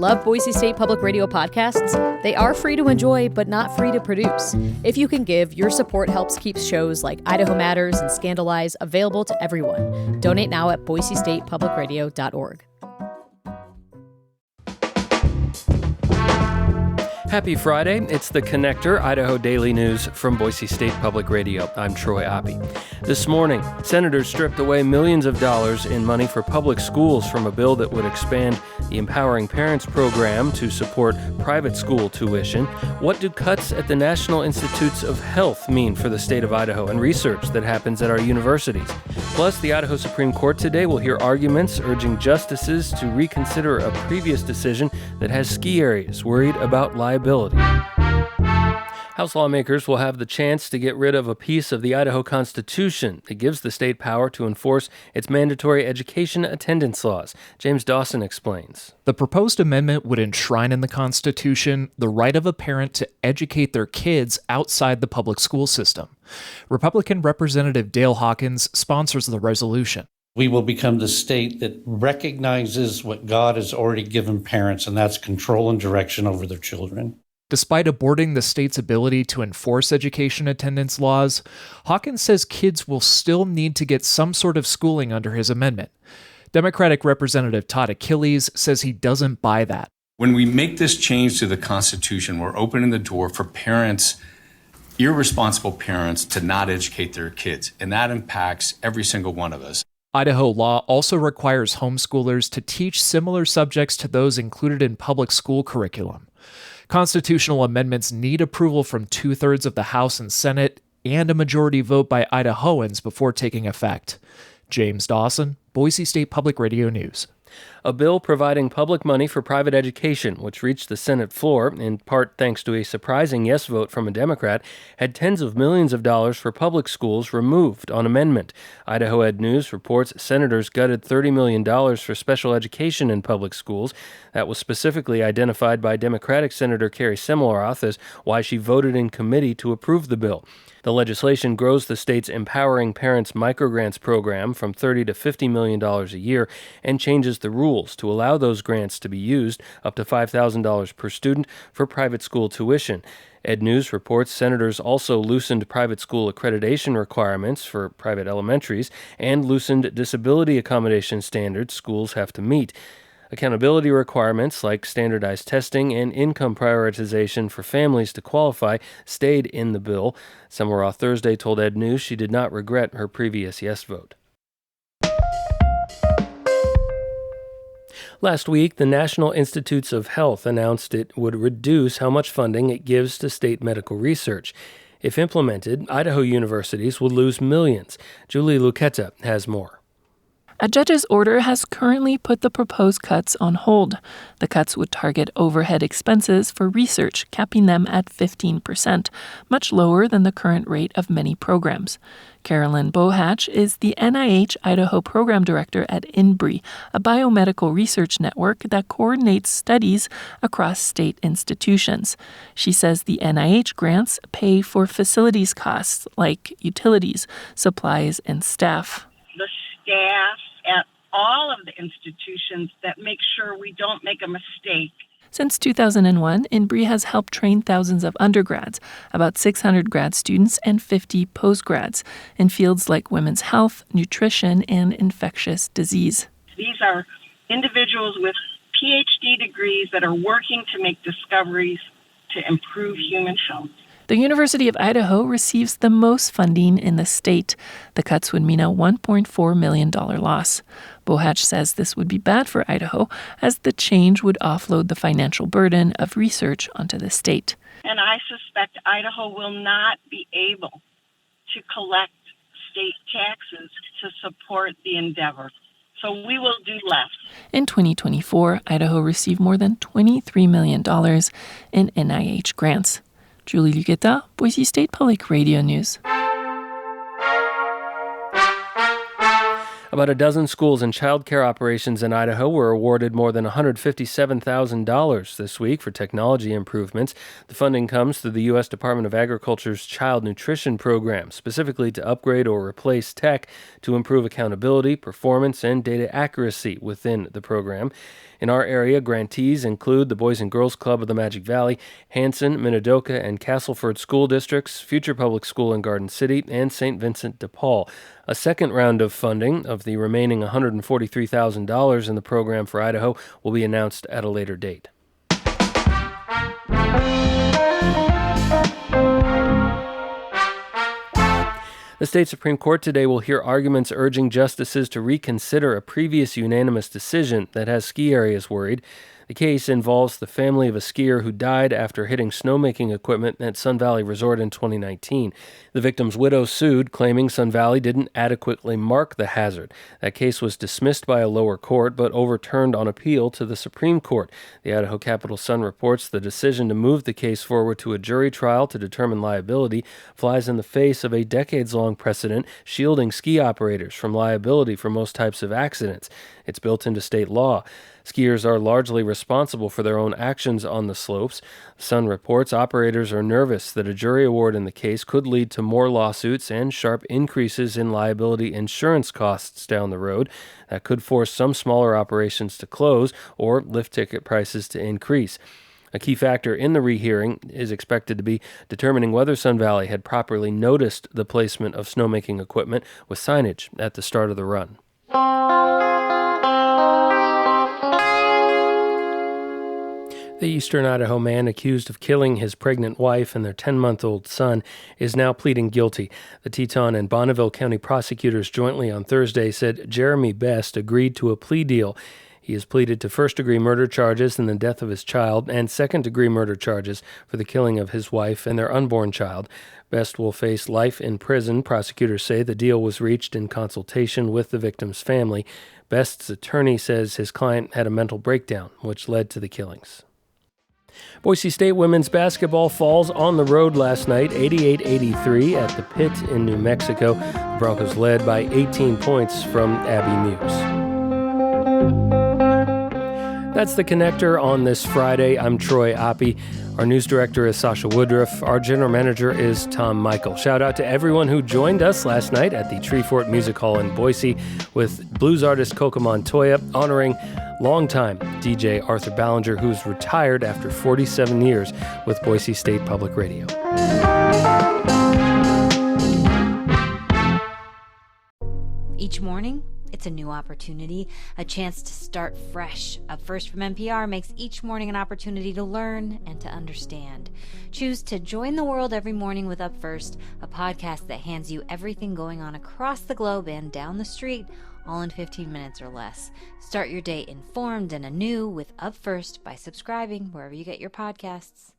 Love Boise State Public Radio podcasts? They are free to enjoy, but not free to produce. If you can give, your support helps keep shows like Idaho Matters and Scandalize available to everyone. Donate now at boisestatepublicradio.org. Happy Friday. It's The Connector, Idaho Daily News from Boise State Public Radio. I'm Troy Oppie. This morning, senators stripped away millions of dollars in money for public schools from a bill that would expand the Empowering Parents program to support private school tuition. What do cuts at the National Institutes of Health mean for the state of Idaho and research that happens at our universities? Plus, the Idaho Supreme Court today will hear arguments urging justices to reconsider a previous decision that has ski areas worried about liability. House lawmakers will have the chance to get rid of a piece of the Idaho Constitution that gives the state power to enforce its mandatory education attendance laws. James Dawson explains. The proposed amendment would enshrine in the Constitution the right of a parent to educate their kids outside the public school system. Republican Representative Dale Hawkins sponsors the resolution. We will become the state that recognizes what God has already given parents, and that's control and direction over their children. Despite aborting the state's ability to enforce education attendance laws, Hawkins says kids will still need to get some sort of schooling under his amendment. Democratic Representative Todd Achilles says he doesn't buy that. When we make this change to the Constitution, we're opening the door for parents, irresponsible parents, to not educate their kids, and that impacts every single one of us. Idaho law also requires homeschoolers to teach similar subjects to those included in public school curriculum. Constitutional amendments need approval from 2/3 of the House and Senate and a majority vote by Idahoans before taking effect. James Dawson, Boise State Public Radio News. A bill providing public money for private education, which reached the Senate floor, in part thanks to a surprising yes vote from a Democrat, had tens of millions of dollars for public schools removed on amendment. Idaho Ed News reports senators gutted $30 million for special education in public schools. That was specifically identified by Democratic Senator Carrie Semmelroth as why she voted in committee to approve the bill. The legislation grows the state's Empowering Parents microgrants program from $30 to $50 million a year and changes the rules to allow those grants to be used up to $5,000 per student for private school tuition. Ed News reports senators also loosened private school accreditation requirements for private elementaries and loosened disability accommodation standards schools have to meet. Accountability requirements like standardized testing and income prioritization for families to qualify stayed in the bill. Semmelroth Thursday told Ed News she did not regret her previous yes vote. Last week, the National Institutes of Health announced it would reduce how much funding it gives to state medical research. If implemented, Idaho Universities would lose millions. Julie Luqueta has more. A judge's order has currently put the proposed cuts on hold. The cuts would target overhead expenses for research, capping them at 15%, much lower than the current rate of many programs. Carolyn Bohatch is the NIH Idaho Program Director at INBRI, a biomedical research network that coordinates studies across state institutions. She says the NIH grants pay for facilities costs like utilities, supplies, and staff. The staff at all of the institutions that make sure we don't make a mistake. Since 2001, INBRI has helped train thousands of undergrads, about 600 grad students, and 50 postgrads in fields like women's health, nutrition, and infectious disease. These are individuals with PhD degrees that are working to make discoveries to improve human health. The University of Idaho receives the most funding in the state. The cuts would mean a $1.4 million loss. Bohatch says this would be bad for Idaho, as the change would offload the financial burden of research onto the state. And I suspect Idaho will not be able to collect state taxes to support the endeavor. So we will do less. In 2024, Idaho received more than $23 million in NIH grants. Julie Luqueta, Boise State Public Radio News. About a dozen schools and child care operations in Idaho were awarded more than $157,000 this week for technology improvements. The funding comes through the U.S. Department of Agriculture's Child Nutrition Program, specifically to upgrade or replace tech to improve accountability, performance, and data accuracy within the program. In our area, grantees include the Boys and Girls Club of the Magic Valley, Hanson, Minidoka, and Castleford school districts, Future Public School in Garden City, and St. Vincent de Paul. A second round of funding of the remaining $143,000 in the program for Idaho will be announced at a later date. The state Supreme Court today will hear arguments urging justices to reconsider a previous unanimous decision that has ski areas worried. The case involves the family of a skier who died after hitting snowmaking equipment at Sun Valley Resort in 2019. The victim's widow sued, claiming Sun Valley didn't adequately mark the hazard. That case was dismissed by a lower court, but overturned on appeal to the Supreme Court. The Idaho Capital Sun reports the decision to move the case forward to a jury trial to determine liability flies in the face of a decades-long precedent shielding ski operators from liability for most types of accidents. It's built into state law. Skiers are largely responsible for their own actions on the slopes. The Sun reports operators are nervous that a jury award in the case could lead to more lawsuits and sharp increases in liability insurance costs down the road. That could force some smaller operations to close or lift ticket prices to increase. A key factor in the rehearing is expected to be determining whether Sun Valley had properly noticed the placement of snowmaking equipment with signage at the start of the run. The eastern Idaho man accused of killing his pregnant wife and their 10-month-old son is now pleading guilty. The Teton and Bonneville County prosecutors jointly on Thursday said Jeremy Best agreed to a plea deal. He has pleaded to first-degree murder charges in the death of his child and second-degree murder charges for the killing of his wife and their unborn child. Best will face life in prison. Prosecutors say the deal was reached in consultation with the victim's family. Best's attorney says his client had a mental breakdown, which led to the killings. Boise State women's basketball falls on the road last night, 88-83 at the Pit in New Mexico. The Broncos led by 18 points from Abby Muse. That's The Connector on this Friday. I'm Troy Oppie. Our news director is Sasha Woodruff. Our general manager is Tom Michael. Shout out to everyone who joined us last night at the Treefort Music Hall in Boise with blues artist Coco Montoya honoring longtime DJ Arthur Ballinger, who's retired after 47 years with Boise State Public Radio. Each morning, it's a new opportunity, a chance to start fresh. Up First from NPR makes each morning an opportunity to learn and to understand. Choose to join the world every morning with Up First, a podcast that hands you everything going on across the globe and down the street, all in 15 minutes or less. Start your day informed and anew with Up First by subscribing wherever you get your podcasts.